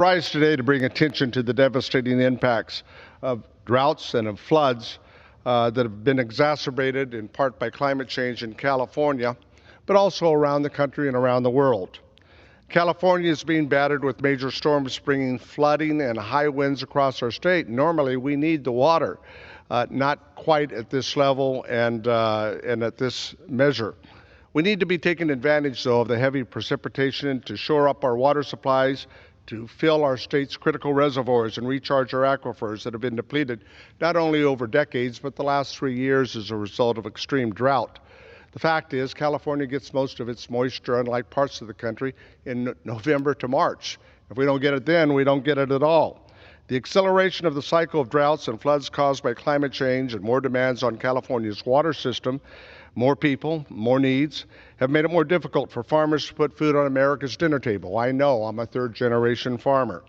Rise today to bring attention to the devastating impacts of droughts and of floods that have been exacerbated in part by climate change in California, but also around the country and around the world. California is being battered with major storms bringing flooding and high winds across our state. Normally, we need the water, not quite at this level and at this measure. We need to be taking advantage, though, of the heavy precipitation to shore up our water supplies, to fill our state's critical reservoirs and recharge our aquifers that have been depleted not only over decades, but the last 3 years as a result of extreme drought. The fact is, California gets most of its moisture, unlike parts of the country, in November to March. If we don't get it then, we don't get it at all. The acceleration of the cycle of droughts and floods caused by climate change and more demands on California's water system, more people, more needs, have made it more difficult for farmers to put food on America's dinner table. I know, I'm a third-generation farmer.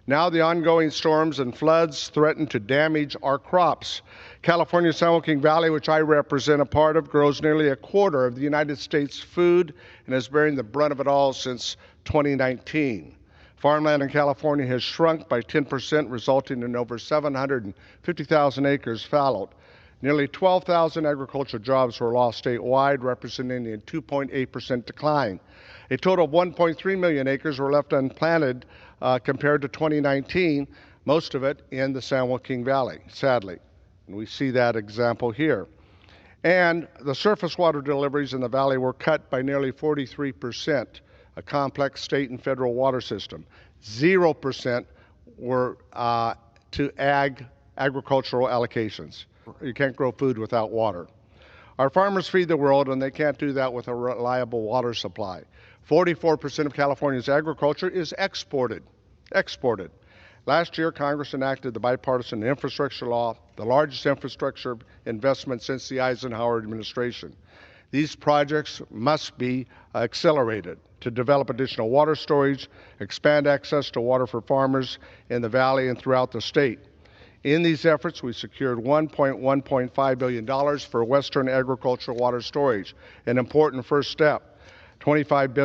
Now the ongoing storms and floods threaten to damage our crops. California's San Joaquin Valley, which I represent a part of, grows nearly a quarter of the United States' food and is bearing the brunt of it all since 2019. Farmland in California has shrunk by 10%, resulting in over 750,000 acres fallowed. Nearly 12,000 agricultural jobs were lost statewide, representing a 2.8% decline. A total of 1.3 million acres were left unplanted compared to 2019, most of it in the San Joaquin Valley, sadly. And we see that example here. And the surface water deliveries in the valley were cut by nearly 43%, a complex state and federal water system. 0% were to agricultural allocations. You can't grow food without water. Our farmers feed the world, and they can't do that with a reliable water supply. 44% of California's agriculture is exported. Last year, Congress enacted the bipartisan infrastructure law, the largest infrastructure investment since the Eisenhower administration. These projects must be accelerated to develop additional water storage, expand access to water for farmers in the valley and throughout the state. In these efforts, we secured $1.5 billion for Western agricultural water storage, an important first step. $25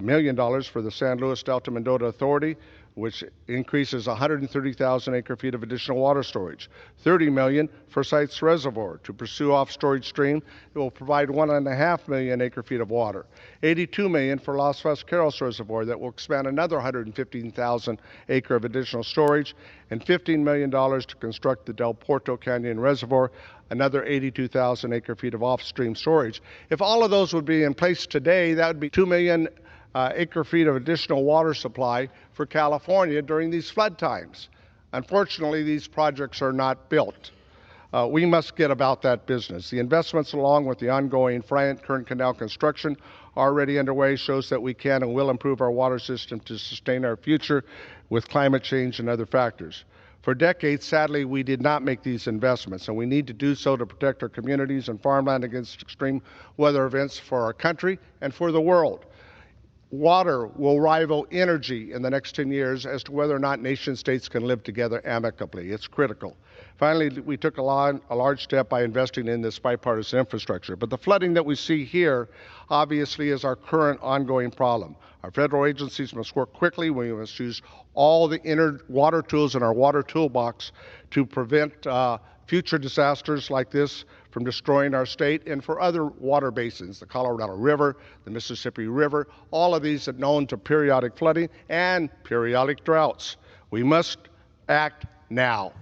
million for the San Luis Delta Mendota Authority, which increases 130,000 acre-feet of additional water storage. $30 million for Sites Reservoir to pursue off-storage stream that will provide 1.5 million acre-feet of water. $82 million for Los Vasqueros Reservoir that will expand another 115,000 acre of additional storage, and $15 million to construct the Del Porto Canyon Reservoir, another 82,000 acre-feet of off-stream storage. If all of those would be in place today, that would be 2 million acre-feet of additional water supply for California during these flood times. Unfortunately, these projects are not built. We must get about that business. The investments, along with the ongoing Bryant-Kern Canal construction already underway, shows that we can and will improve our water system to sustain our future with climate change and other factors. For decades, sadly, we did not make these investments, and we need to do so to protect our communities and farmland against extreme weather events for our country and for the world. Water will rival energy in the next 10 years as to whether or not nation states can live together amicably. It's critical. Finally, we took a large step by investing in this bipartisan infrastructure. But the flooding that we see here obviously is our current ongoing problem. Our federal agencies must work quickly. We must use all the inner water tools in our water toolbox to prevent future disasters like this from destroying our state, and for other water basins, the Colorado River, the Mississippi River, all of these are known to periodic flooding and periodic droughts. We must act now.